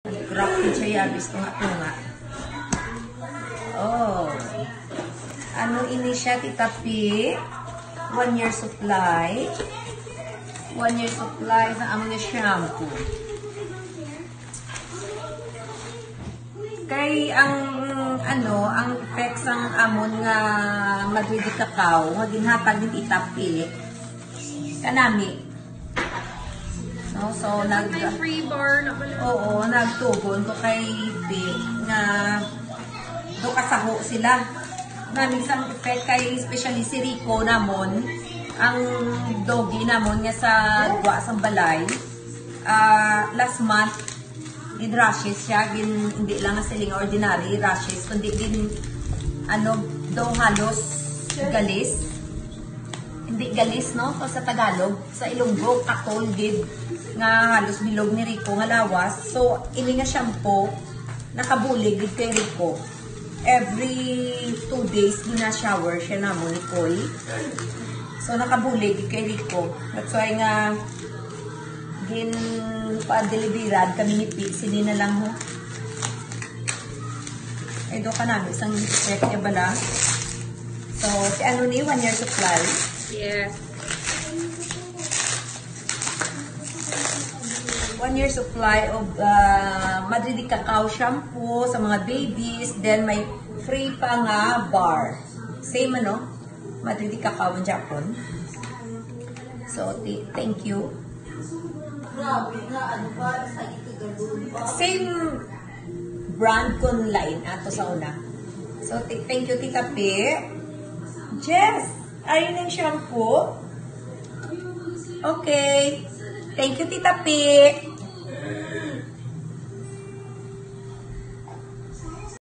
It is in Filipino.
Grabe siya yabis tunga-tunga. Oh. Ano ini siya, Tita P? 1 year supply. 1 year supply sa among shampoo. Kay ang ang effects ang amon nga Madrid Cacao nga ginhatag ni Tita P kanami. No, so free bar na pala. Oo, nagtugon ko kay B nga do kasaho sila. Nami isang effect kay especially si Rico namon ang doggy namon nga sa duwa sa balay. Last month gin rashes siya, hindi lang na siling ordinary rashes, kundi din daw halos galis. Hindi galis, no? So, sa Tagalog, sa Ilonggo, katol, gid, nga halos bilog ni Rico nga lawas. So, ini nga shampoo, nakabulig gid kay Rico. Every 2 days, gina-shower siya na mo ni Koy. So, nakabulig gid kay Rico. That's why nga, pa-deliverad kami ni Pete, sini na lang ho. Ay, doon ka namin, isang check niya bala. So, si ano ni, 1 year supply. Yes. 1 year supply of Madrid Cacao shampoo sa mga babies. Then, may free pa nga bar. Same ano, Madrid Cacao in Japan. So, thank you. Same brand kun line ato sa una. So, thank you, Tita P. Jess, ayun yung shampoo. Okay. Thank you, Tita P.